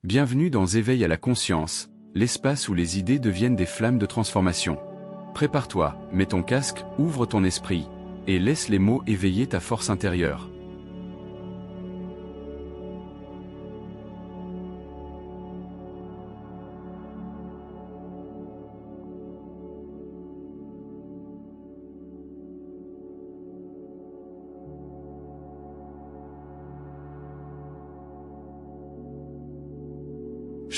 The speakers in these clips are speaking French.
Bienvenue dans Éveil à la conscience, l'espace où les idées deviennent des flammes de transformation. Prépare-toi, mets ton casque, ouvre ton esprit, et laisse les mots éveiller ta force intérieure.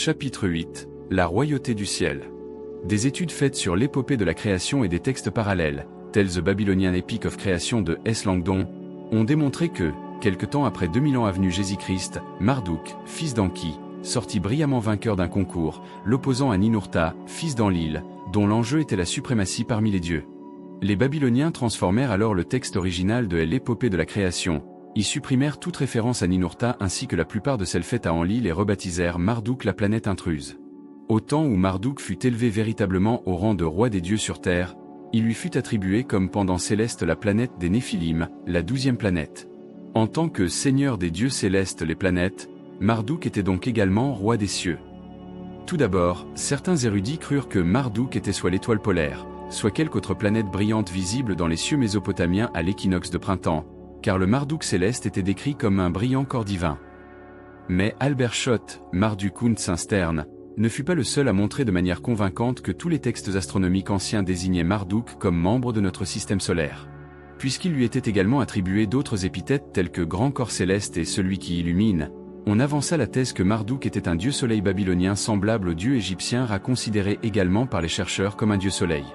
Chapitre 8. La royauté du ciel. Des études faites sur l'épopée de la création et des textes parallèles, tels The Babylonian Epic of Creation de S. Langdon, ont démontré que, quelque temps après 2000 ans avenue Jésus-Christ, Marduk, fils d'Enki, sortit brillamment vainqueur d'un concours, l'opposant à Ninurta, fils d'Enlil, dont l'enjeu était la suprématie parmi les dieux. Les Babyloniens transformèrent alors le texte original de l'épopée de la création, y supprimèrent toute référence à Ninurta ainsi que la plupart de celles faites à Enlil et rebaptisèrent Marduk la planète intruse. Au temps où Marduk fut élevé véritablement au rang de roi des dieux sur terre, il lui fut attribué comme pendant céleste la planète des Néphilim, la 12e planète. En tant que seigneur des dieux célestes les planètes, Marduk était donc également roi des cieux. Tout d'abord, certains érudits crurent que Marduk était soit l'étoile polaire, soit quelque autre planète brillante visible dans les cieux mésopotamiens à l'équinoxe de printemps, car le Marduk céleste était décrit comme un brillant corps divin. Mais Albert Schott, Marduk und sein Stern, ne fut pas le seul à montrer de manière convaincante que tous les textes astronomiques anciens désignaient Marduk comme membre de notre système solaire. Puisqu'il lui était également attribué d'autres épithètes tels que grand corps céleste et celui qui illumine, on avança la thèse que Marduk était un dieu soleil babylonien semblable au dieu égyptien considéré également par les chercheurs comme un dieu soleil.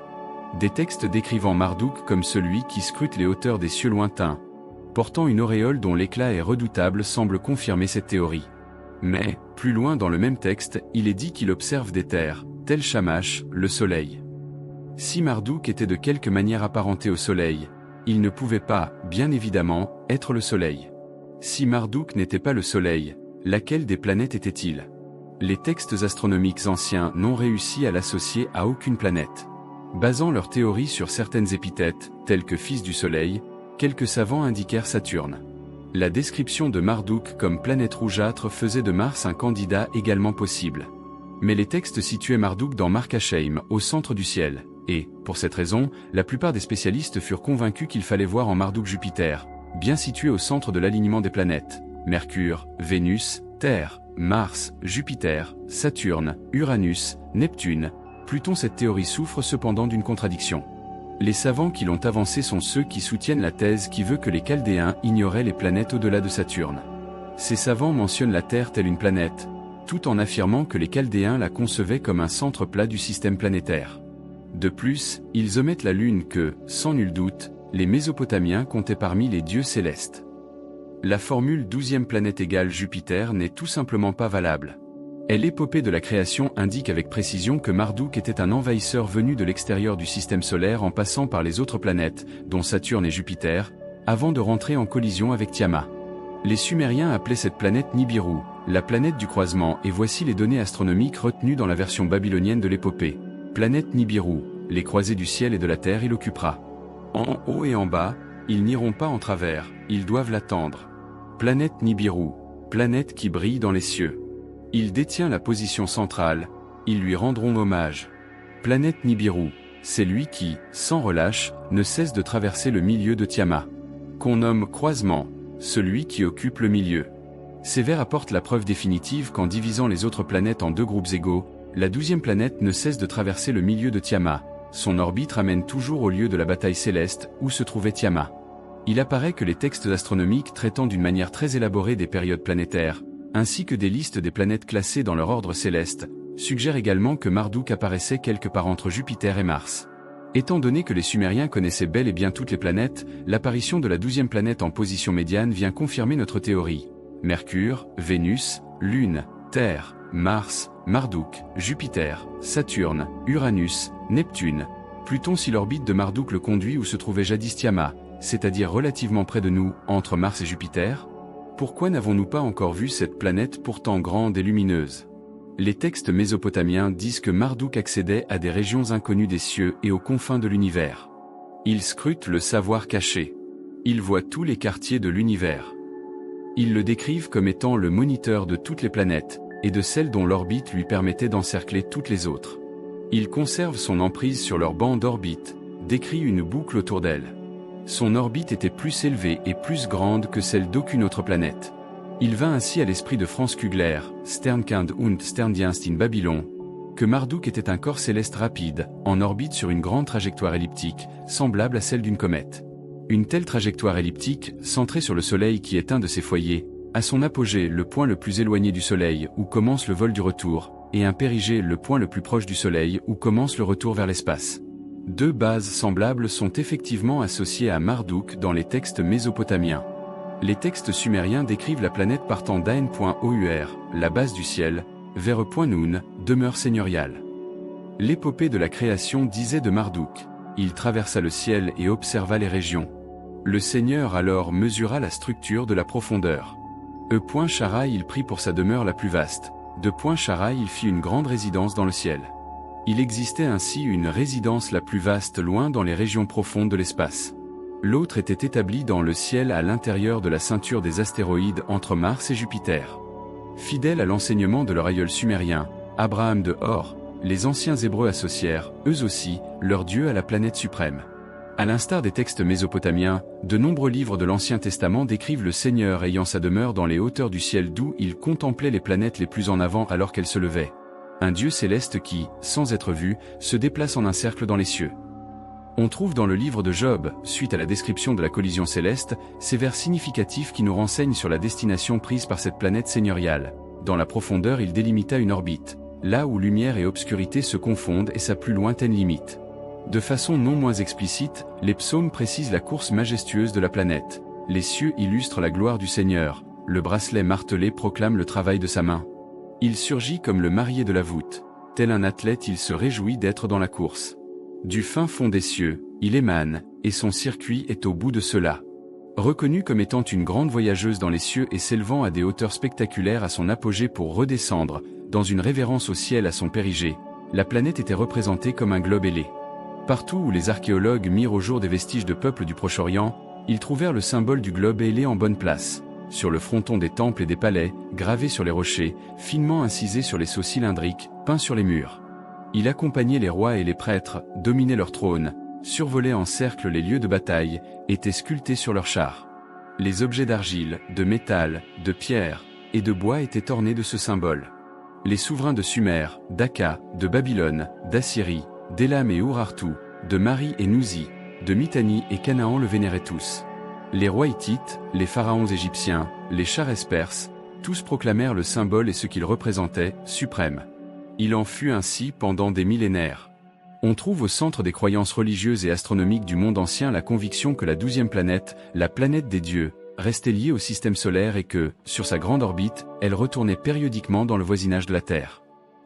Des textes décrivant Marduk comme celui qui scrute les hauteurs des cieux lointains, portant une auréole dont l'éclat est redoutable semble confirmer cette théorie. Mais, plus loin dans le même texte, il est dit qu'il observe des terres, tel Shamash, le soleil. Si Marduk était de quelque manière apparenté au soleil, il ne pouvait pas, bien évidemment, être le soleil. Si Marduk n'était pas le soleil, laquelle des planètes était-il? Les textes astronomiques anciens n'ont réussi à l'associer à aucune planète. Basant leur théorie sur certaines épithètes, telles que fils du soleil, quelques savants indiquèrent Saturne. La description de Marduk comme planète rougeâtre faisait de Mars un candidat également possible. Mais les textes situaient Marduk dans Markasheim, au centre du ciel, et, pour cette raison, la plupart des spécialistes furent convaincus qu'il fallait voir en Marduk Jupiter, bien situé au centre de l'alignement des planètes, Mercure, Vénus, Terre, Mars, Jupiter, Saturne, Uranus, Neptune, Pluton. Cette théorie souffre cependant d'une contradiction. Les savants qui l'ont avancée sont ceux qui soutiennent la thèse qui veut que les Chaldéens ignoraient les planètes au-delà de Saturne. Ces savants mentionnent la Terre telle une planète, tout en affirmant que les Chaldéens la concevaient comme un centre plat du système planétaire. De plus, ils omettent la Lune que, sans nul doute, les Mésopotamiens comptaient parmi les dieux célestes. La formule 12e planète égale Jupiter n'est tout simplement pas valable. L'épopée de la création indique avec précision que Marduk était un envahisseur venu de l'extérieur du système solaire en passant par les autres planètes, dont Saturne et Jupiter, avant de rentrer en collision avec Tiamat. Les Sumériens appelaient cette planète Nibiru, la planète du croisement, et voici les données astronomiques retenues dans la version babylonienne de l'épopée. Planète Nibiru, les croisées du ciel et de la terre il occupera. En haut et en bas, ils n'iront pas en travers, ils doivent l'attendre. Planète Nibiru, planète qui brille dans les cieux. Il détient la position centrale, ils lui rendront hommage. Planète Nibiru, c'est lui qui, sans relâche, ne cesse de traverser le milieu de Tiamat. Qu'on nomme croisement, celui qui occupe le milieu. Ces vers apportent la preuve définitive qu'en divisant les autres planètes en deux groupes égaux, la 12e planète ne cesse de traverser le milieu de Tiamat. Son orbite ramène toujours au lieu de la bataille céleste où se trouvait Tiamat. Il apparaît que les textes astronomiques traitant d'une manière très élaborée des périodes planétaires, ainsi que des listes des planètes classées dans leur ordre céleste, suggèrent également que Marduk apparaissait quelque part entre Jupiter et Mars. Étant donné que les Sumériens connaissaient bel et bien toutes les planètes, l'apparition de la 12e planète en position médiane vient confirmer notre théorie. Mercure, Vénus, Lune, Terre, Mars, Marduk, Jupiter, Saturne, Uranus, Neptune, Pluton. Si l'orbite de Marduk le conduit où se trouvait jadis Tiamat, c'est-à-dire relativement près de nous, entre Mars et Jupiter, pourquoi n'avons-nous pas encore vu cette planète pourtant grande et lumineuse? Les textes mésopotamiens disent que Marduk accédait à des régions inconnues des cieux et aux confins de l'univers. Il scrute le savoir caché. Il voit tous les quartiers de l'univers. Ils le décrivent comme étant le moniteur de toutes les planètes, et de celles dont l'orbite lui permettait d'encercler toutes les autres. Il conserve son emprise sur leur banc d'orbite, décrit une boucle autour d'elle. Son orbite était plus élevée et plus grande que celle d'aucune autre planète. Il vint ainsi à l'esprit de Franz Kugler, Sternkind und Sterndienst in Babylon, que Marduk était un corps céleste rapide, en orbite sur une grande trajectoire elliptique, semblable à celle d'une comète. Une telle trajectoire elliptique, centrée sur le Soleil qui est un de ses foyers, a son apogée le point le plus éloigné du Soleil où commence le vol du retour, et un périgée le point le plus proche du Soleil où commence le retour vers l'espace. Deux bases semblables sont effectivement associées à Marduk dans les textes mésopotamiens. Les textes sumériens décrivent la planète partant d'Aen.Our, la base du ciel, vers Point Nun, demeure seigneuriale. L'épopée de la création disait de Marduk: il traversa le ciel et observa les régions. Le Seigneur alors mesura la structure de la profondeur. Chara il prit pour sa demeure la plus vaste. Chara il fit une grande résidence dans le ciel. Il existait ainsi une résidence la plus vaste loin dans les régions profondes de l'espace. L'autre était établie dans le ciel à l'intérieur de la ceinture des astéroïdes entre Mars et Jupiter. Fidèles à l'enseignement de leur aïeul sumérien, Abraham de Hor, les anciens Hébreux associèrent, eux aussi, leur Dieu à la planète suprême. À l'instar des textes mésopotamiens, de nombreux livres de l'Ancien Testament décrivent le Seigneur ayant sa demeure dans les hauteurs du ciel d'où il contemplait les planètes les plus en avant alors qu'elles se levaient. Un Dieu céleste qui, sans être vu, se déplace en un cercle dans les cieux. On trouve dans le livre de Job, suite à la description de la collision céleste, ces vers significatifs qui nous renseignent sur la destination prise par cette planète seigneuriale. Dans la profondeur il délimita une orbite, là où lumière et obscurité se confondent et sa plus lointaine limite. De façon non moins explicite, les psaumes précisent la course majestueuse de la planète. Les cieux illustrent la gloire du Seigneur, le bracelet martelé proclame le travail de sa main. Il surgit comme le marié de la voûte, tel un athlète il se réjouit d'être dans la course. Du fin fond des cieux, il émane, et son circuit est au bout de cela. Reconnue comme étant une grande voyageuse dans les cieux et s'élevant à des hauteurs spectaculaires à son apogée pour redescendre, dans une révérence au ciel à son périgée, la planète était représentée comme un globe ailé. Partout où les archéologues mirent au jour des vestiges de peuples du Proche-Orient, ils trouvèrent le symbole du globe ailé en bonne place. Sur le fronton des temples et des palais, gravé sur les rochers, finement incisé sur les sceaux cylindriques, peint sur les murs. Il accompagnait les rois et les prêtres, dominait leurs trônes, survolait en cercle les lieux de bataille, était sculpté sur leurs chars. Les objets d'argile, de métal, de pierre et de bois étaient ornés de ce symbole. Les souverains de Sumer, d'Akka, de Babylone, d'Assyrie, d'Élam et Urartu, de Mari et Nouzi, de Mitanni et Canaan le vénéraient tous. Les rois hittites, les pharaons égyptiens, les chares perses, tous proclamèrent le symbole et ce qu'il représentait, suprême. Il en fut ainsi pendant des millénaires. On trouve au centre des croyances religieuses et astronomiques du monde ancien la conviction que la 12e planète, la planète des dieux, restait liée au système solaire et que, sur sa grande orbite, elle retournait périodiquement dans le voisinage de la Terre.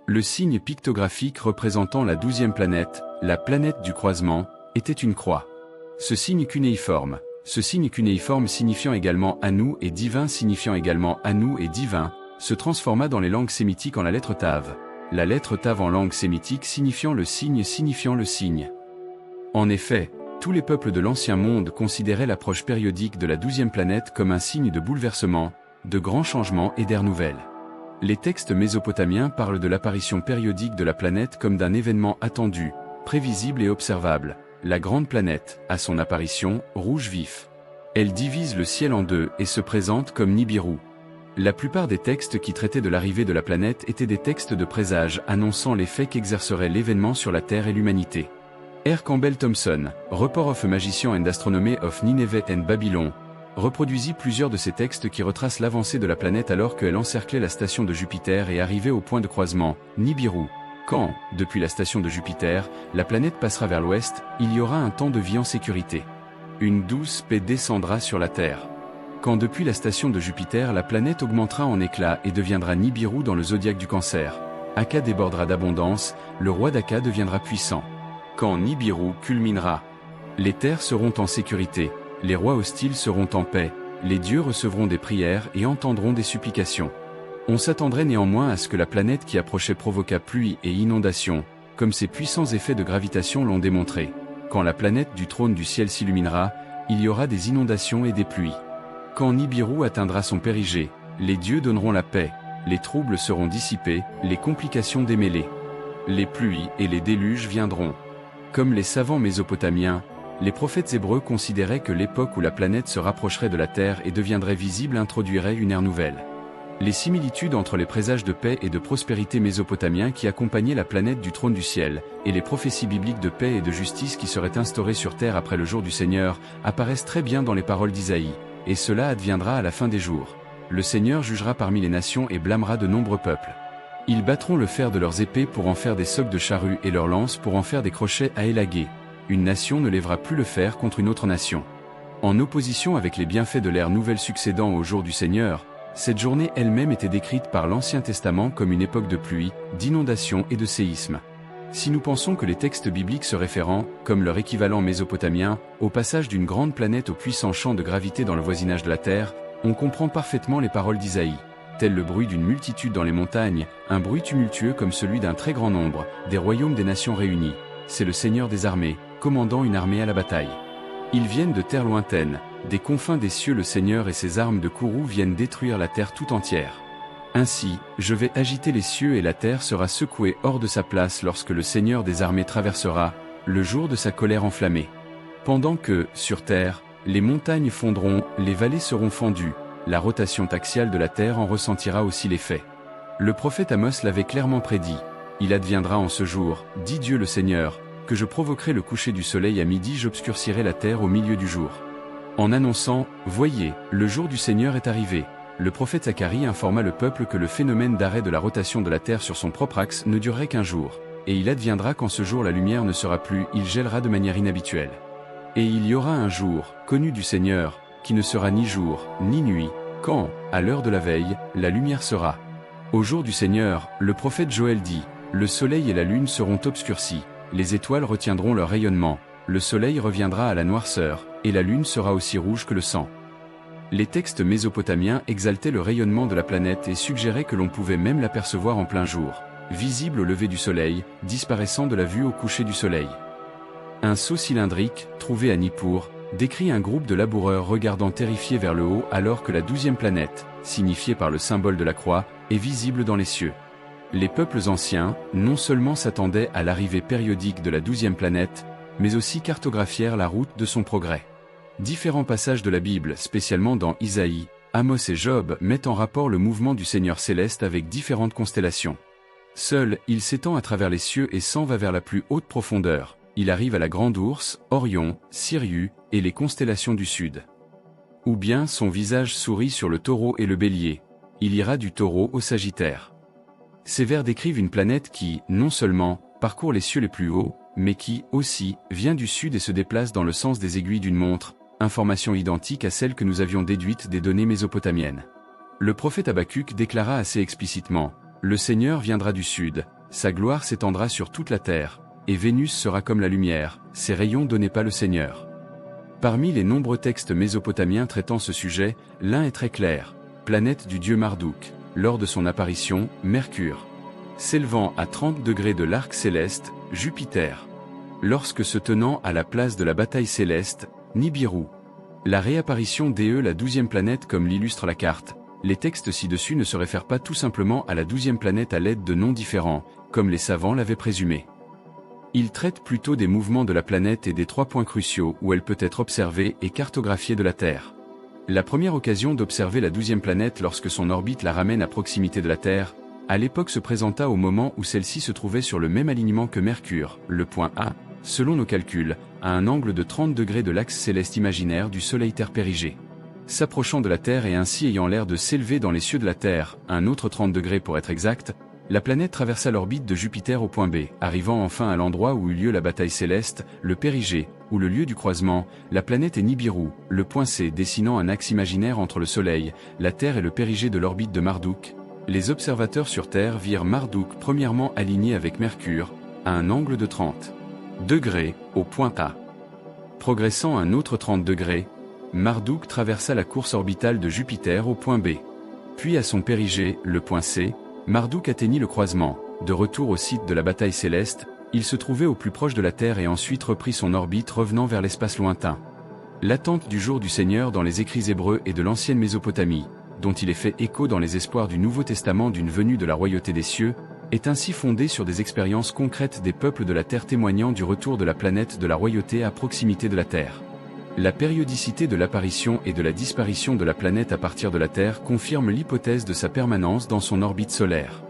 Le signe pictographique représentant la 12e planète, la planète du croisement, était une croix. Ce signe cunéiforme signifiant également Anu et divin signifiant également Anu et divin, se transforma dans les langues sémitiques en la lettre Tav. La lettre Tav en langue sémitique signifiant le signe. En effet, tous les peuples de l'Ancien Monde considéraient l'approche périodique de la 12e planète comme un signe de bouleversement, de grands changements et d'ère nouvelle. Les textes mésopotamiens parlent de l'apparition périodique de la planète comme d'un événement attendu, prévisible et observable. La grande planète, à son apparition, rouge vif. Elle divise le ciel en deux et se présente comme Nibiru. La plupart des textes qui traitaient de l'arrivée de la planète étaient des textes de présage annonçant l'effet qu'exercerait l'événement sur la Terre et l'humanité. R. Campbell Thompson, Report of a Magician and Astronomy of Nineveh and Babylon, reproduisit plusieurs de ces textes qui retracent l'avancée de la planète alors qu'elle encerclait la station de Jupiter et arrivait au point de croisement, Nibiru. Quand, depuis la station de Jupiter, la planète passera vers l'ouest, il y aura un temps de vie en sécurité. Une douce paix descendra sur la Terre. Quand depuis la station de Jupiter la planète augmentera en éclat et deviendra Nibiru dans le zodiaque du Cancer, Akka débordera d'abondance, le roi d'Akka deviendra puissant. Quand Nibiru culminera, les terres seront en sécurité, les rois hostiles seront en paix, les dieux recevront des prières et entendront des supplications. On s'attendrait néanmoins à ce que la planète qui approchait provoquât pluie et inondations, comme ses puissants effets de gravitation l'ont démontré. Quand la planète du trône du ciel s'illuminera, il y aura des inondations et des pluies. Quand Nibiru atteindra son périgée, les dieux donneront la paix, les troubles seront dissipés, les complications démêlées. Les pluies et les déluges viendront. Comme les savants mésopotamiens, les prophètes hébreux considéraient que l'époque où la planète se rapprocherait de la Terre et deviendrait visible introduirait une ère nouvelle. Les similitudes entre les présages de paix et de prospérité mésopotamiens qui accompagnaient la planète du trône du ciel, et les prophéties bibliques de paix et de justice qui seraient instaurées sur terre après le jour du Seigneur, apparaissent très bien dans les paroles d'Isaïe, et cela adviendra à la fin des jours. Le Seigneur jugera parmi les nations et blâmera de nombreux peuples. Ils battront le fer de leurs épées pour en faire des socs de charrues et leurs lances pour en faire des crochets à élaguer. Une nation ne lèvera plus le fer contre une autre nation. En opposition avec les bienfaits de l'ère nouvelle succédant au jour du Seigneur, cette journée elle-même était décrite par l'Ancien Testament comme une époque de pluie, d'inondation et de séisme. Si nous pensons que les textes bibliques se référant, comme leur équivalent mésopotamien, au passage d'une grande planète au puissant champ de gravité dans le voisinage de la Terre, on comprend parfaitement les paroles d'Isaïe. Tel le bruit d'une multitude dans les montagnes, un bruit tumultueux comme celui d'un très grand nombre, des royaumes des nations réunis. C'est le Seigneur des armées, commandant une armée à la bataille. Ils viennent de terres lointaines, des confins des cieux. Le Seigneur et ses armes de courroux viennent détruire la terre tout entière. Ainsi, je vais agiter les cieux et la terre sera secouée hors de sa place lorsque le Seigneur des armées traversera, le jour de sa colère enflammée. Pendant que, sur terre, les montagnes fondront, les vallées seront fendues, la rotation axiale de la terre en ressentira aussi l'effet. Le prophète Amos l'avait clairement prédit. Il adviendra en ce jour, dit Dieu le Seigneur, que je provoquerai le coucher du soleil à midi, j'obscurcirai la terre au milieu du jour. En annonçant, voyez, le jour du Seigneur est arrivé, le prophète Zacharie informa le peuple que le phénomène d'arrêt de la rotation de la terre sur son propre axe ne durerait qu'un jour, et il adviendra qu'en ce jour la lumière ne sera plus, il gèlera de manière inhabituelle. Et il y aura un jour, connu du Seigneur, qui ne sera ni jour, ni nuit, quand, à l'heure de la veille, la lumière sera. Au jour du Seigneur, le prophète Joël dit, le soleil et la lune seront obscurcis, les étoiles retiendront leur rayonnement, le soleil reviendra à la noirceur, et la lune sera aussi rouge que le sang. Les textes mésopotamiens exaltaient le rayonnement de la planète et suggéraient que l'on pouvait même l'apercevoir en plein jour, visible au lever du soleil, disparaissant de la vue au coucher du soleil. Un seau cylindrique, trouvé à Nippur, décrit un groupe de laboureurs regardant terrifiés vers le haut alors que la 12e planète, signifiée par le symbole de la croix, est visible dans les cieux. Les peuples anciens, non seulement s'attendaient à l'arrivée périodique de la 12e planète, mais aussi cartographièrent la route de son progrès. Différents passages de la Bible, spécialement dans Isaïe, Amos et Job, mettent en rapport le mouvement du Seigneur céleste avec différentes constellations. Seul, il s'étend à travers les cieux et s'en va vers la plus haute profondeur. Il arrive à la Grande Ourse, Orion, Sirius, et les constellations du Sud. Ou bien son visage sourit sur le Taureau et le Bélier. Il ira du Taureau au Sagittaire. Ces vers décrivent une planète qui, non seulement, parcourt les cieux les plus hauts, mais qui, aussi, vient du Sud et se déplace dans le sens des aiguilles d'une montre, information identique à celle que nous avions déduite des données mésopotamiennes. Le prophète Habacuc déclara assez explicitement, « Le Seigneur viendra du Sud, sa gloire s'étendra sur toute la terre, et Vénus sera comme la lumière, ses rayons donnés pas le Seigneur. » Parmi les nombreux textes mésopotamiens traitant ce sujet, l'un est très clair, planète du dieu Marduk, lors de son apparition, Mercure. S'élevant à 30 degrés de l'arc céleste, Jupiter. Lorsque se tenant à la place de la bataille céleste, Nibiru. La réapparition d'E, la 12e planète comme l'illustre la carte. Les textes ci-dessus ne se réfèrent pas tout simplement à la 12e planète à l'aide de noms différents, comme les savants l'avaient présumé. Ils traitent plutôt des mouvements de la planète et des 3 points cruciaux où elle peut être observée et cartographiée de la Terre. La première occasion d'observer la 12e planète lorsque son orbite la ramène à proximité de la Terre, à l'époque se présenta au moment où celle-ci se trouvait sur le même alignement que Mercure, le point A, selon nos calculs, à un angle de 30 degrés de l'axe céleste imaginaire du Soleil-Terre périgée. S'approchant de la Terre et ainsi ayant l'air de s'élever dans les cieux de la Terre, un autre 30 degrés pour être exact, la planète traversa l'orbite de Jupiter au point B, arrivant enfin à l'endroit où eut lieu la bataille céleste, le périgée, ou le lieu du croisement, la planète est Nibiru, le point C dessinant un axe imaginaire entre le Soleil, la Terre et le périgée de l'orbite de Marduk. Les observateurs sur Terre virent Marduk premièrement aligné avec Mercure, à un angle de 30 degrés, au point A. Progressant un autre 30 degrés, Marduk traversa la course orbitale de Jupiter au point B. Puis à son périgée, le point C, Marduk atteignit le croisement. De retour au site de la bataille céleste, il se trouvait au plus proche de la Terre et ensuite reprit son orbite revenant vers l'espace lointain. L'attente du jour du Seigneur dans les écrits hébreux et de l'ancienne Mésopotamie. dont il est fait écho dans les espoirs du Nouveau Testament d'une venue de la royauté des cieux, est ainsi fondé sur des expériences concrètes des peuples de la Terre témoignant du retour de la planète de la royauté à proximité de la Terre. La périodicité de l'apparition et de la disparition de la planète à partir de la Terre confirme l'hypothèse de sa permanence dans son orbite solaire.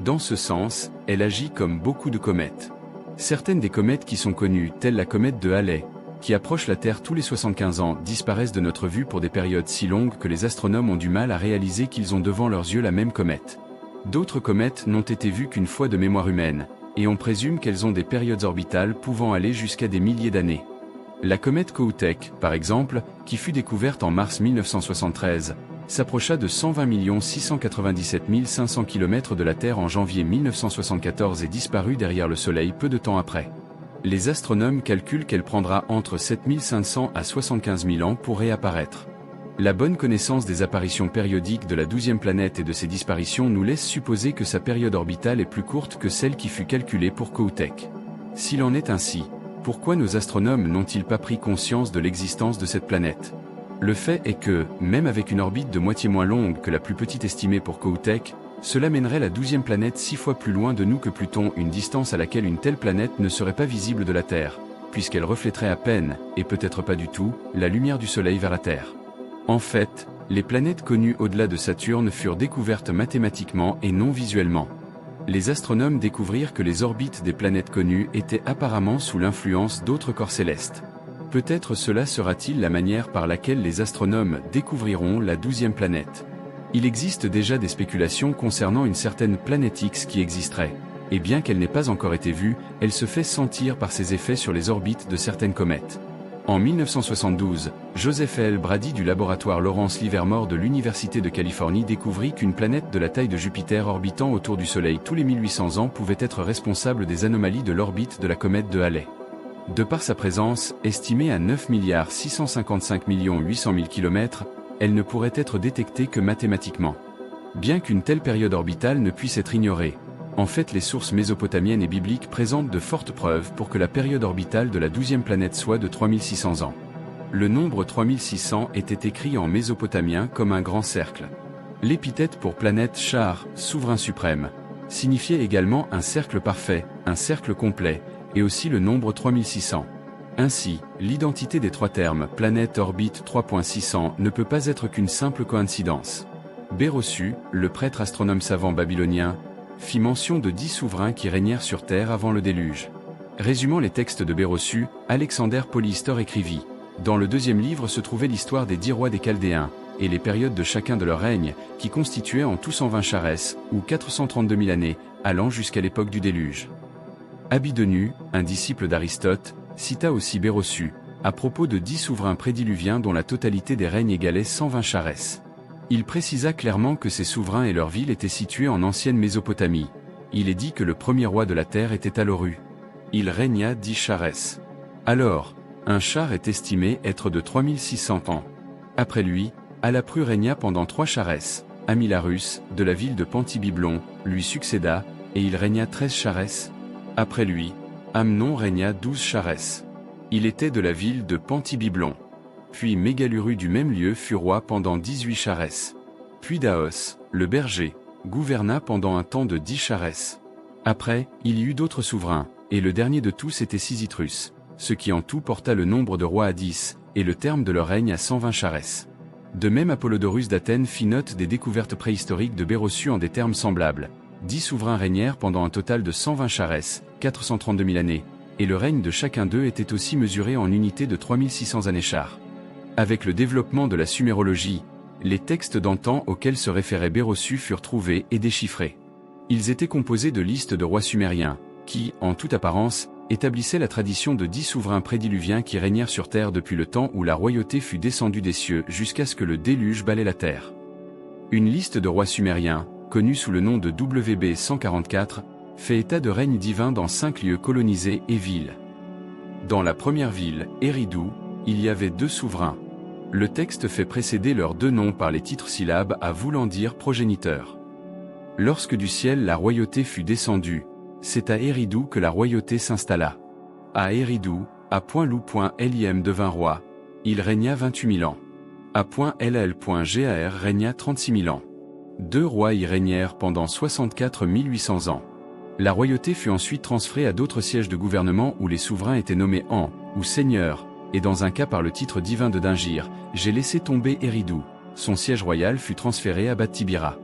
Dans ce sens, elle agit comme beaucoup de comètes. Certaines des comètes qui sont connues, telles la comète de Halley, qui approche la Terre tous les 75 ans, disparaissent de notre vue pour des périodes si longues que les astronomes ont du mal à réaliser qu'ils ont devant leurs yeux la même comète. D'autres comètes n'ont été vues qu'une fois de mémoire humaine, et on présume qu'elles ont des périodes orbitales pouvant aller jusqu'à des milliers d'années. La comète Kohoutek, par exemple, qui fut découverte en mars 1973, s'approcha de 120 697 500 km de la Terre en janvier 1974 et disparut derrière le Soleil peu de temps après. Les astronomes calculent qu'elle prendra entre 7500 à 75 000 ans pour réapparaître. La bonne connaissance des apparitions périodiques de la 12e planète et de ses disparitions nous laisse supposer que sa période orbitale est plus courte que celle qui fut calculée pour Kohoutek. S'il en est ainsi, pourquoi nos astronomes n'ont-ils pas pris conscience de l'existence de cette planète? Le fait est que, même avec une orbite de moitié moins longue que la plus petite estimée pour Kohoutek, cela mènerait la 12e planète 6 fois plus loin de nous que Pluton, une distance à laquelle une telle planète ne serait pas visible de la Terre, puisqu'elle reflèterait à peine, et peut-être pas du tout, la lumière du Soleil vers la Terre. En fait, les planètes connues au-delà de Saturne furent découvertes mathématiquement et non visuellement. Les astronomes découvrirent que les orbites des planètes connues étaient apparemment sous l'influence d'autres corps célestes. Peut-être cela sera-t-il la manière par laquelle les astronomes découvriront la 12e planète. Il existe déjà des spéculations concernant une certaine planète X qui existerait, et bien qu'elle n'ait pas encore été vue, elle se fait sentir par ses effets sur les orbites de certaines comètes. En 1972, Joseph L. Brady du laboratoire Lawrence Livermore de l'Université de Californie découvrit qu'une planète de la taille de Jupiter orbitant autour du Soleil tous les 1800 ans pouvait être responsable des anomalies de l'orbite de la comète de Halley. De par sa présence, estimée à 9 655 800 000 km, elle ne pourrait être détectée que mathématiquement. Bien qu'une telle période orbitale ne puisse être ignorée, en fait les sources mésopotamiennes et bibliques présentent de fortes preuves pour que la période orbitale de la 12e planète soit de 3600 ans. Le nombre 3600 était écrit en mésopotamien comme un grand cercle. L'épithète pour planète Char, souverain suprême, signifiait également un cercle parfait, un cercle complet, et aussi le nombre 3600. Ainsi, l'identité des trois termes planète orbite 3.600 ne peut pas être qu'une simple coïncidence. Bérosu, le prêtre astronome savant babylonien, fit mention de 10 souverains qui régnèrent sur Terre avant le déluge. Résumant les textes de Bérosu, Alexander Polyhistor écrivit: dans le deuxième livre se trouvait l'histoire des 10 rois des Chaldéens, et les périodes de chacun de leur règne, qui constituaient en tout 120 charès, ou 432 000 années, allant jusqu'à l'époque du déluge. Abydonu, un disciple d'Aristote, cita aussi Bérosu, à propos de 10 souverains prédiluviens dont la totalité des règnes égalait 120 charès. Il précisa clairement que ces souverains et leurs villes étaient situés en ancienne Mésopotamie. Il est dit que le premier roi de la terre était Aloru. Il régna 10 charès. Alors, un char est estimé être de 3600 ans. Après lui, Alapru régna pendant 3 charès. Amilarus, de la ville de Pantibiblon, lui succéda, et il régna 13 charès. Après lui, Amnon régna 12 charès. Il était de la ville de Pantibiblon. Puis Mégaluru du même lieu fut roi pendant 18 charès. Puis Daos, le berger, gouverna pendant un temps de 10 charès. Après, il y eut d'autres souverains, et le dernier de tous était Sisitrus, ce qui en tout porta le nombre de rois à 10, et le terme de leur règne à 120 charès. De même Apollodorus d'Athènes fit note des découvertes préhistoriques de Bérosu en des termes semblables. 10 souverains régnèrent pendant un total de 120 charès, 432 000 années, et le règne de chacun d'eux était aussi mesuré en unités de 3600 années-chars. Avec le développement de la sumérologie, les textes d'antan auxquels se référait Bérosu furent trouvés et déchiffrés. Ils étaient composés de listes de rois sumériens, qui, en toute apparence, établissaient la tradition de 10 souverains prédiluviens qui régnèrent sur Terre depuis le temps où la royauté fut descendue des cieux jusqu'à ce que le déluge balaie la Terre. Une liste de rois sumériens, connue sous le nom de WB 144, fait état de règne divin dans 5 lieux colonisés et villes. Dans la première ville, Eridu, il y avait 2 souverains. Le texte fait précéder leurs 2 noms par les titres syllabes à voulant dire progéniteur. Lorsque du ciel la royauté fut descendue, c'est à Eridu que la royauté s'installa. À Eridu, à Point Loup Lim devint roi. Il régna 28 000 ans. A.LL.GAR régna 36 000 ans. 2 rois y régnèrent pendant 64 800 ans. La royauté fut ensuite transférée à d'autres sièges de gouvernement où les souverains étaient nommés Han, ou seigneurs, et dans un cas par le titre divin de Dingir, j'ai laissé tomber Eridu. Son siège royal fut transféré à Bat-Tibira.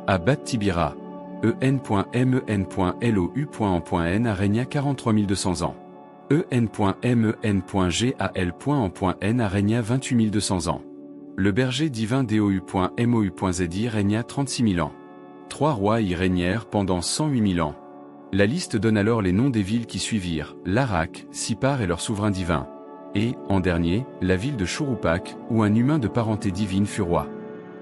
À Bat-Tibira, en.lou.en.n régna 43 200 ans. en.men.gal.en.n régna 28 200 ans. Le berger divin dou.mou.zi régna 36 000 ans. 3 rois y régnèrent pendant 108 000 ans. La liste donne alors les noms des villes qui suivirent, Larak, Sipar et leur souverain divin. Et, en dernier, la ville de Chouroupak, où un humain de parenté divine fut roi.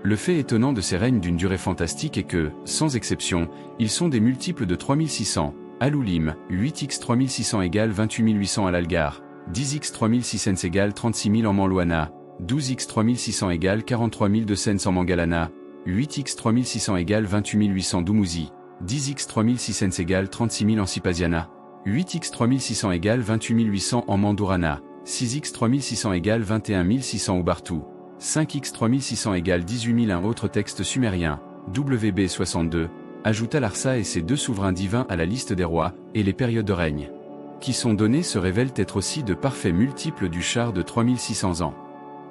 Le fait étonnant de ces règnes d'une durée fantastique est que, sans exception, ils sont des multiples de 3600, Aloulim, 8x 3600 égale 28 800 à l'Algar, 10x 3600 égale 36 000 en Manlouana, 12x 3600 égale 43 200 en Mangalana, 8x 3600 égale 28 800 Doumouzi, 10x 3600 égale 36 000 en Sipasiana, 8x 3600 égale 28 800 en Mandourana, 6x 3600 égale 21 600 au Bartou, 5x 3600 égale 18 000 un autre texte sumérien, WB62, ajouta Larsa et ses 2 souverains divins à la liste des rois, et les périodes de règne qui sont données se révèlent être aussi de parfaits multiples du char de 3600 ans.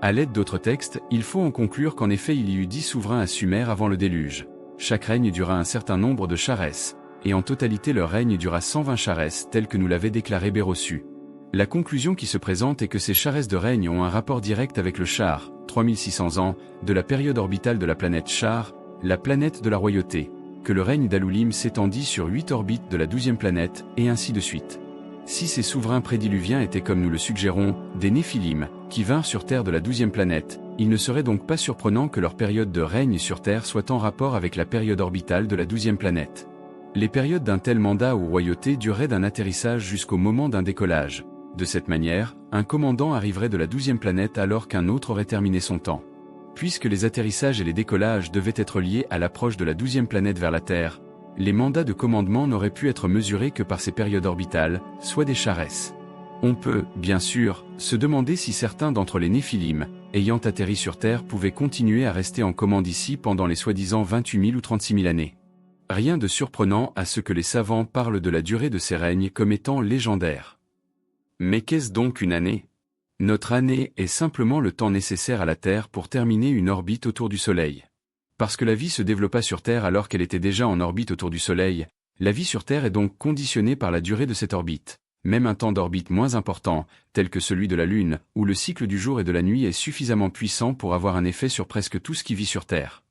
À l'aide d'autres textes, il faut en conclure qu'en effet il y eut 10 souverains à Sumer avant le déluge. Chaque règne dura un certain nombre de charès, et en totalité leur règne dura 120 charès tel que nous l'avait déclaré Bérossu. La conclusion qui se présente est que ces charès de règne ont un rapport direct avec le char, 3600 ans, de la période orbitale de la planète Char, la planète de la royauté, que le règne d'Aloulim s'étendit sur 8 orbites de la 12e planète, et ainsi de suite. Si ces souverains prédiluviens étaient comme nous le suggérons, des Néphilim, qui vinrent sur Terre de la 12e planète, il ne serait donc pas surprenant que leur période de règne sur Terre soit en rapport avec la période orbitale de la 12e planète. Les périodes d'un tel mandat ou royauté dureraient d'un atterrissage jusqu'au moment d'un décollage. De cette manière, un commandant arriverait de la 12e planète alors qu'un autre aurait terminé son temps. Puisque les atterrissages et les décollages devaient être liés à l'approche de la 12e planète vers la Terre, les mandats de commandement n'auraient pu être mesurés que par ces périodes orbitales, soit des charès. On peut, bien sûr, se demander si certains d'entre les Néphilim, ayant atterri sur Terre pouvaient continuer à rester en commande ici pendant les soi-disant 28 000 ou 36 000 années. Rien de surprenant à ce que les savants parlent de la durée de ces règnes comme étant légendaire. Mais qu'est-ce donc une année ? Notre année est simplement le temps nécessaire à la Terre pour terminer une orbite autour du Soleil. Parce que la vie se développa sur Terre alors qu'elle était déjà en orbite autour du Soleil, la vie sur Terre est donc conditionnée par la durée de cette orbite. Même un temps d'orbite moins important, tel que celui de la Lune, où le cycle du jour et de la nuit est suffisamment puissant pour avoir un effet sur presque tout ce qui vit sur Terre.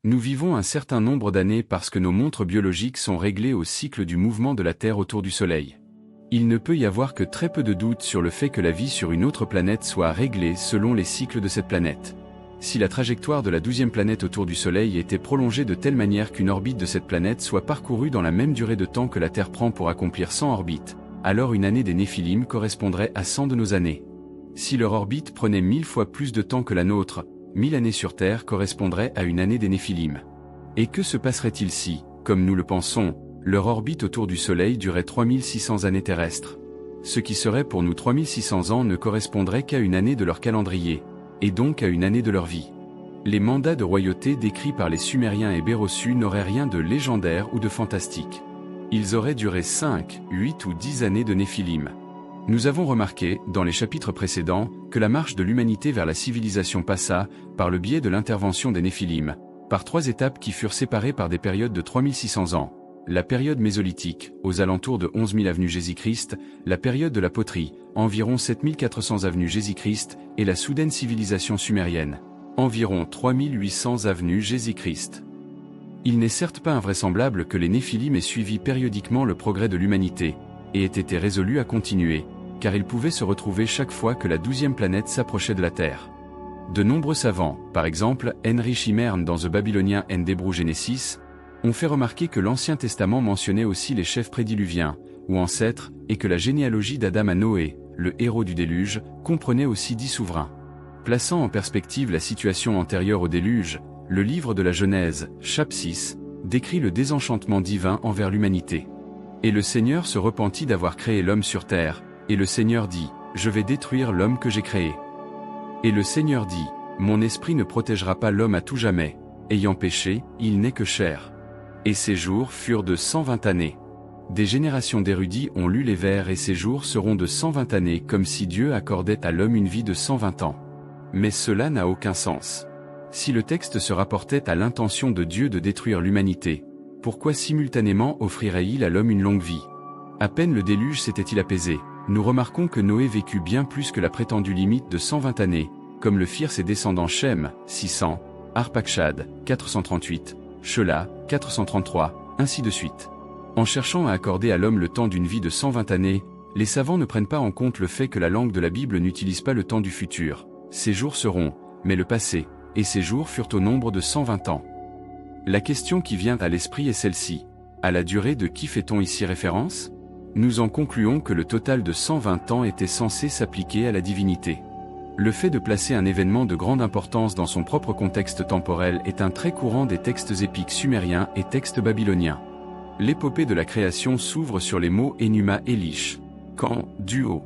Nous vivons un certain nombre d'années parce que nos montres biologiques sont réglées au cycle du mouvement de la Terre autour du Soleil. Il ne peut y avoir que très peu de doute sur le fait que la vie sur une autre planète soit réglée selon les cycles de cette planète. Si la trajectoire de la 12e planète autour du Soleil était prolongée de telle manière qu'une orbite de cette planète soit parcourue dans la même durée de temps que la Terre prend pour accomplir 100 orbites, alors une année des Néphilim correspondrait à 100 de nos années. Si leur orbite prenait 1000 fois plus de temps que la nôtre, 1000 années sur Terre correspondraient à une année des Néphilim. Et que se passerait-il si, comme nous le pensons, leur orbite autour du Soleil durait 3600 années terrestres? Ce qui serait pour nous 3600 ans ne correspondrait qu'à une année de leur calendrier, et donc à une année de leur vie. Les mandats de royauté décrits par les Sumériens et Bérossu n'auraient rien de légendaire ou de fantastique. Ils auraient duré 5, 8 ou 10 années de Néphilim. Nous avons remarqué, dans les chapitres précédents, que la marche de l'humanité vers la civilisation passa, par le biais de l'intervention des Néphilim, par 3 étapes qui furent séparées par des périodes de 3600 ans. La période mésolithique, aux alentours de 11 000 avenue Jésus-Christ, la période de la poterie, environ 7400 avenue Jésus-Christ, et la soudaine civilisation sumérienne, environ 3800 avenue Jésus-Christ. Il n'est certes pas invraisemblable que les Néphilim aient suivi périodiquement le progrès de l'humanité, et aient été résolus à continuer, car ils pouvaient se retrouver chaque fois que la 12e planète s'approchait de la Terre. De nombreux savants, par exemple Henry Chimmern dans The Babylonian and Hebrew Genesis, ont fait remarquer que l'Ancien Testament mentionnait aussi les chefs prédiluviens, ou ancêtres, et que la généalogie d'Adam à Noé, le héros du déluge, comprenait aussi 10 souverains. Plaçant en perspective la situation antérieure au déluge, le livre de la Genèse, chapitre 6, décrit le désenchantement divin envers l'humanité. Et le Seigneur se repentit d'avoir créé l'homme sur terre, et le Seigneur dit, « Je vais détruire l'homme que j'ai créé. » Et le Seigneur dit, « Mon esprit ne protégera pas l'homme à tout jamais. Ayant péché, il n'est que chair. Et ses jours furent de 120 années. Des générations d'érudits ont lu les vers et ses jours seront de 120 années comme si Dieu accordait à l'homme une vie de 120 ans. Mais cela n'a aucun sens. Si le texte se rapportait à l'intention de Dieu de détruire l'humanité, pourquoi simultanément offrirait-il à l'homme une longue vie? À peine le déluge s'était-il apaisé, nous remarquons que Noé vécut bien plus que la prétendue limite de 120 années, comme le firent ses descendants Shem, 600, Arpachshad, 438, Shelah, 433, ainsi de suite. En cherchant à accorder à l'homme le temps d'une vie de 120 années, les savants ne prennent pas en compte le fait que la langue de la Bible n'utilise pas le temps du futur. Ces jours seront, mais le passé, et ces jours furent au nombre de 120 ans. La question qui vient à l'esprit est celle-ci. À la durée de qui fait-on ici référence? Nous en concluons que le total de 120 ans était censé s'appliquer à la divinité. Le fait de placer un événement de grande importance dans son propre contexte temporel est un trait courant des textes épiques sumériens et textes babyloniens. L'épopée de la création s'ouvre sur les mots Enuma Elish, quand, duo.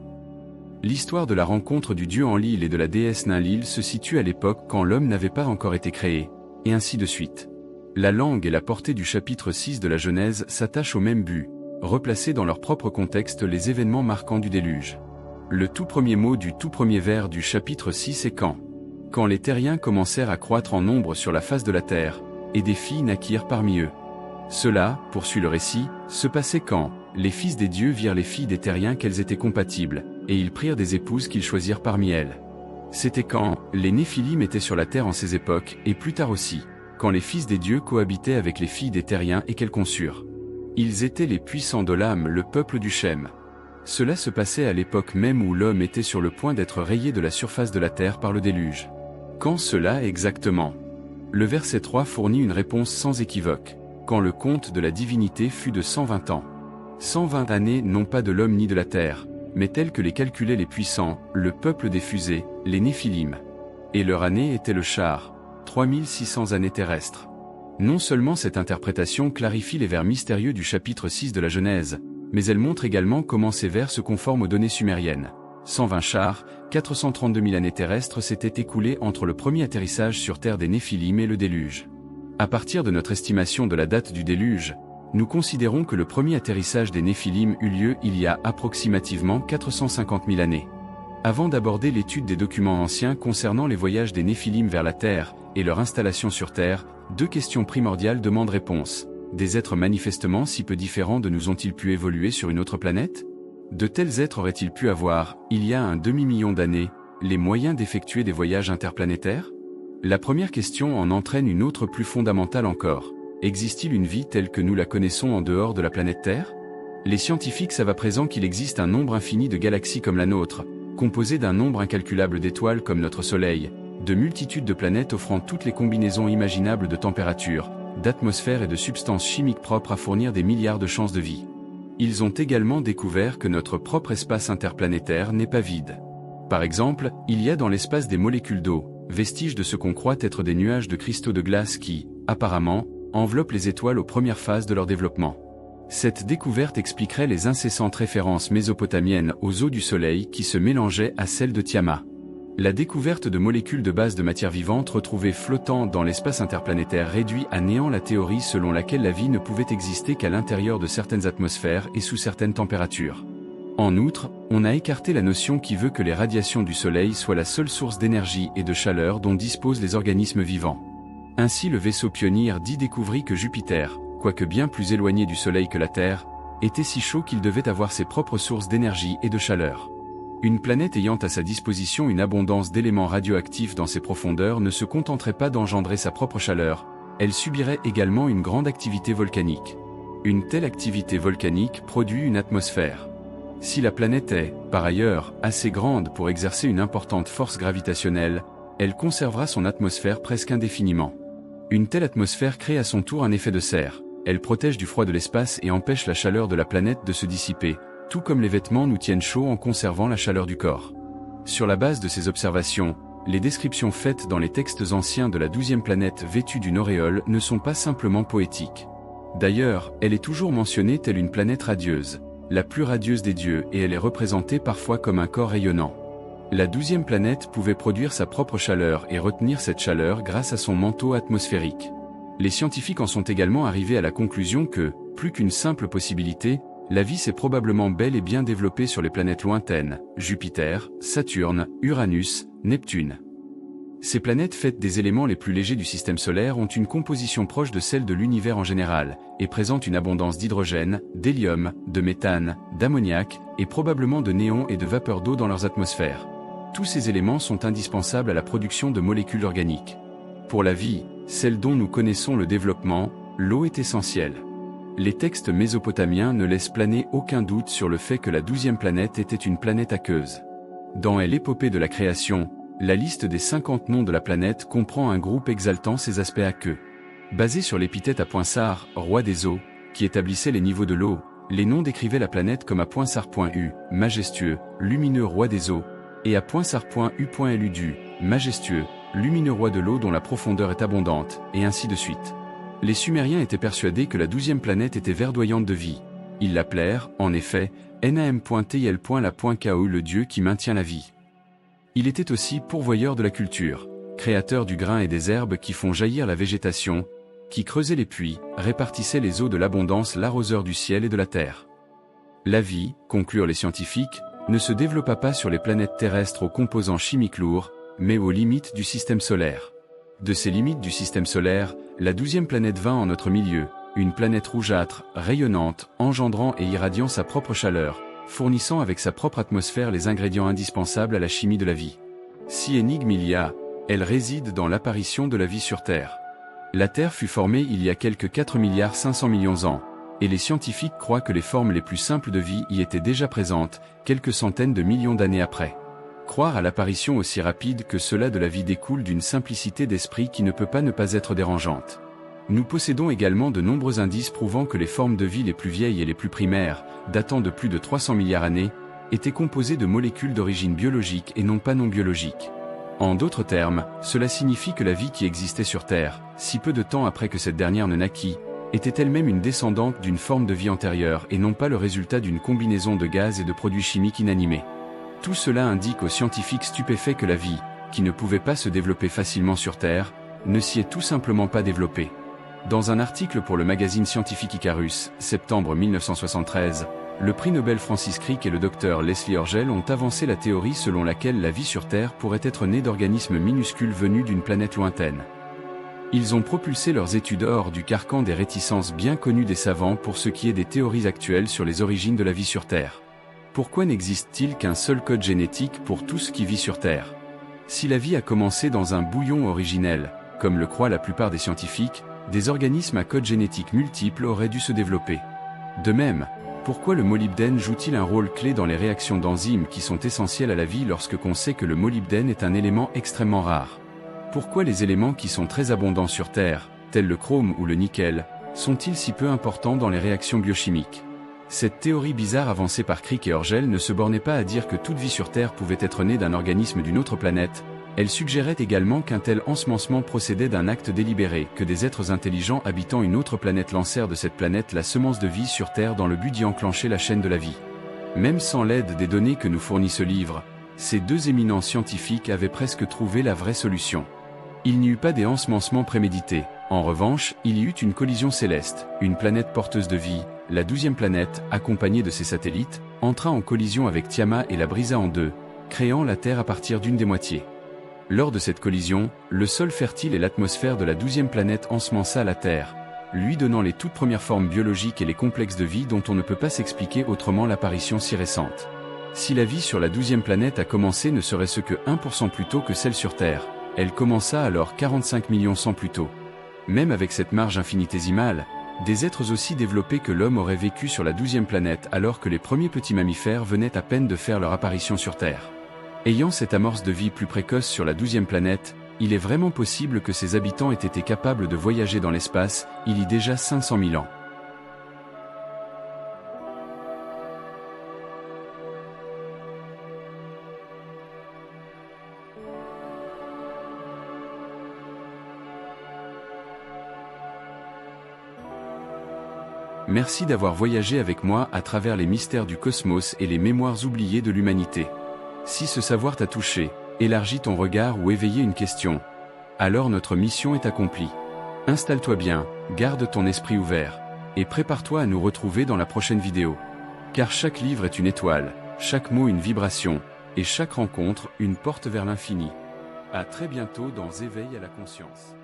L'histoire de la rencontre du dieu Enlil et de la déesse Ninlil se situe à l'époque quand l'homme n'avait pas encore été créé, et ainsi de suite. La langue et la portée du chapitre 6 de la Genèse s'attachent au même but, replacer dans leur propre contexte les événements marquants du déluge. Le tout premier mot du tout premier vers du chapitre 6 est quand. Quand les terriens commencèrent à croître en nombre sur la face de la terre, et des filles naquirent parmi eux. Cela, poursuit le récit, se passait quand les fils des dieux virent les filles des terriens qu'elles étaient compatibles, et ils prirent des épouses qu'ils choisirent parmi elles. C'était quand les Néphilim étaient sur la terre en ces époques, et plus tard aussi, quand les fils des dieux cohabitaient avec les filles des terriens et qu'elles conçurent. Ils étaient les puissants de l'âme, le peuple du Shem. Cela se passait à l'époque même où l'homme était sur le point d'être rayé de la surface de la terre par le déluge. Quand cela exactement? Le verset 3 fournit une réponse sans équivoque. Quand le compte de la divinité fut de 120 ans. 120 années non pas de l'homme ni de la terre, mais telles que les calculaient les puissants, le peuple des fusées, les Néphilim. Et leur année était le char, 3600 années terrestres. Non seulement cette interprétation clarifie les vers mystérieux du chapitre 6 de la Genèse, mais elle montre également comment ces vers se conforment aux données sumériennes. 120 chars, 432 000 années terrestres s'étaient écoulées entre le premier atterrissage sur terre des Néphilim et le déluge. À partir de notre estimation de la date du déluge, nous considérons que le premier atterrissage des Néphilim eut lieu il y a approximativement 450 000 années. Avant d'aborder l'étude des documents anciens concernant les voyages des Néphilim vers la Terre et leur installation sur Terre, deux questions primordiales demandent réponse. Des êtres manifestement si peu différents de nous ont-ils pu évoluer sur une autre planète? De tels êtres auraient-ils pu avoir, il y a un demi-million d'années, les moyens d'effectuer des voyages interplanétaires? La première question en entraîne une autre plus fondamentale encore. Existe-t-il une vie telle que nous la connaissons en dehors de la planète Terre? Les scientifiques savent à présent qu'il existe un nombre infini de galaxies comme la nôtre, composées d'un nombre incalculable d'étoiles comme notre Soleil, de multitudes de planètes offrant toutes les combinaisons imaginables de température, d'atmosphère et de substances chimiques propres à fournir des milliards de chances de vie. Ils ont également découvert que notre propre espace interplanétaire n'est pas vide. Par exemple, il y a dans l'espace des molécules d'eau, vestiges de ce qu'on croit être des nuages de cristaux de glace qui, apparemment, enveloppent les étoiles aux premières phases de leur développement. Cette découverte expliquerait les incessantes références mésopotamiennes aux eaux du Soleil qui se mélangeaient à celles de Tiamat. La découverte de molécules de base de matière vivante retrouvées flottant dans l'espace interplanétaire réduit à néant la théorie selon laquelle la vie ne pouvait exister qu'à l'intérieur de certaines atmosphères et sous certaines températures. En outre, on a écarté la notion qui veut que les radiations du Soleil soient la seule source d'énergie et de chaleur dont disposent les organismes vivants. Ainsi le vaisseau Pionnier dit découvrit que Jupiter, quoique bien plus éloigné du Soleil que la Terre, était si chaud qu'il devait avoir ses propres sources d'énergie et de chaleur. Une planète ayant à sa disposition une abondance d'éléments radioactifs dans ses profondeurs ne se contenterait pas d'engendrer sa propre chaleur, elle subirait également une grande activité volcanique. Une telle activité volcanique produit une atmosphère. Si la planète est, par ailleurs, assez grande pour exercer une importante force gravitationnelle, elle conservera son atmosphère presque indéfiniment. Une telle atmosphère crée à son tour un effet de serre. Elle protège du froid de l'espace et empêche la chaleur de la planète de se dissiper, tout comme les vêtements nous tiennent chaud en conservant la chaleur du corps. Sur la base de ces observations, les descriptions faites dans les textes anciens de la 12e planète vêtue d'une auréole ne sont pas simplement poétiques. D'ailleurs, elle est toujours mentionnée telle une planète radieuse, la plus radieuse des dieux, et elle est représentée parfois comme un corps rayonnant. La 12e planète pouvait produire sa propre chaleur et retenir cette chaleur grâce à son manteau atmosphérique. Les scientifiques en sont également arrivés à la conclusion que, plus qu'une simple possibilité, la vie s'est probablement bel et bien développée sur les planètes lointaines, Jupiter, Saturne, Uranus, Neptune. Ces planètes faites des éléments les plus légers du système solaire ont une composition proche de celle de l'univers en général, et présentent une abondance d'hydrogène, d'hélium, de méthane, d'ammoniac, et probablement de néon et de vapeur d'eau dans leurs atmosphères. Tous ces éléments sont indispensables à la production de molécules organiques. Pour la vie, celle dont nous connaissons le développement, l'eau est essentielle. Les textes mésopotamiens ne laissent planer aucun doute sur le fait que la 12e planète était une planète aqueuse. Dans l'épopée de la création, la liste des 50 noms de la planète comprend un groupe exaltant ses aspects aqueux. Basé sur l'épithète à Poinsar, roi des eaux, qui établissait les niveaux de l'eau, les noms décrivaient la planète comme à Poinsar.u, majestueux, lumineux roi des eaux, et à Poinsar.u.ludu, majestueux, lumineux roi de l'eau dont la profondeur est abondante, et ainsi de suite. Les Sumériens étaient persuadés que la 12e planète était verdoyante de vie. Ils l'appelèrent, en effet, Nam.til. la.ku, le dieu qui maintient la vie. Il était aussi pourvoyeur de la culture, créateur du grain et des herbes qui font jaillir la végétation, qui creusait les puits, répartissait les eaux de l'abondance, l'arroseur du ciel et de la terre. La vie, conclurent les scientifiques, ne se développa pas sur les planètes terrestres aux composants chimiques lourds, mais aux limites du système solaire. De ces limites du système solaire, la 12e planète vint en notre milieu, une planète rougeâtre, rayonnante, engendrant et irradiant sa propre chaleur, fournissant avec sa propre atmosphère les ingrédients indispensables à la chimie de la vie. Si énigme il y a, elle réside dans l'apparition de la vie sur Terre. La Terre fut formée il y a quelques 4,5 milliards d'années, et les scientifiques croient que les formes les plus simples de vie y étaient déjà présentes, quelques centaines de millions d'années après. Croire à l'apparition aussi rapide que cela de la vie découle d'une simplicité d'esprit qui ne peut pas ne pas être dérangeante. Nous possédons également de nombreux indices prouvant que les formes de vie les plus vieilles et les plus primaires, datant de plus de 300 milliards d'années, étaient composées de molécules d'origine biologique et non pas non biologique. En d'autres termes, cela signifie que la vie qui existait sur Terre, si peu de temps après que cette dernière ne naquit, était elle-même une descendante d'une forme de vie antérieure et non pas le résultat d'une combinaison de gaz et de produits chimiques inanimés. Tout cela indique aux scientifiques stupéfaits que la vie, qui ne pouvait pas se développer facilement sur Terre, ne s'y est tout simplement pas développée. Dans un article pour le magazine scientifique Icarus, septembre 1973, le prix Nobel Francis Crick et le docteur Leslie Orgel ont avancé la théorie selon laquelle la vie sur Terre pourrait être née d'organismes minuscules venus d'une planète lointaine. Ils ont propulsé leurs études hors du carcan des réticences bien connues des savants pour ce qui est des théories actuelles sur les origines de la vie sur Terre. Pourquoi n'existe-t-il qu'un seul code génétique pour tout ce qui vit sur Terre? Si la vie a commencé dans un bouillon originel, comme le croient la plupart des scientifiques, des organismes à code génétique multiples auraient dû se développer. De même, pourquoi le molybdène joue-t-il un rôle clé dans les réactions d'enzymes qui sont essentielles à la vie lorsque l'on sait que le molybdène est un élément extrêmement rare? Pourquoi les éléments qui sont très abondants sur Terre, tels le chrome ou le nickel, sont-ils si peu importants dans les réactions biochimiques? Cette théorie bizarre avancée par Crick et Orgel ne se bornait pas à dire que toute vie sur Terre pouvait être née d'un organisme d'une autre planète, elle suggérait également qu'un tel ensemencement procédait d'un acte délibéré, que des êtres intelligents habitant une autre planète lancèrent de cette planète la semence de vie sur Terre dans le but d'y enclencher la chaîne de la vie. Même sans l'aide des données que nous fournit ce livre, ces deux éminents scientifiques avaient presque trouvé la vraie solution. Il n'y eut pas des ensemencements prémédités. En revanche, il y eut une collision céleste, une planète porteuse de vie, la 12e planète, accompagnée de ses satellites, entra en collision avec Tiamat et la brisa en deux, créant la Terre à partir d'une des moitiés. Lors de cette collision, le sol fertile et l'atmosphère de la 12e planète ensemença la Terre, lui donnant les toutes premières formes biologiques et les complexes de vie dont on ne peut pas s'expliquer autrement l'apparition si récente. Si la vie sur la 12e planète a commencé ne serait-ce que 1% plus tôt que celle sur Terre, elle commença alors 45 millions ans plus tôt. Même avec cette marge infinitésimale, des êtres aussi développés que l'homme auraient vécu sur la 12e planète alors que les premiers petits mammifères venaient à peine de faire leur apparition sur Terre. Ayant cette amorce de vie plus précoce sur la 12e planète, il est vraiment possible que ses habitants aient été capables de voyager dans l'espace, il y a déjà 500 000 ans. Merci d'avoir voyagé avec moi à travers les mystères du cosmos et les mémoires oubliées de l'humanité. Si ce savoir t'a touché, élargi ton regard ou éveillé une question, alors notre mission est accomplie. Installe-toi bien, garde ton esprit ouvert, et prépare-toi à nous retrouver dans la prochaine vidéo. Car chaque livre est une étoile, chaque mot une vibration, et chaque rencontre une porte vers l'infini. À très bientôt dans Éveil à la conscience.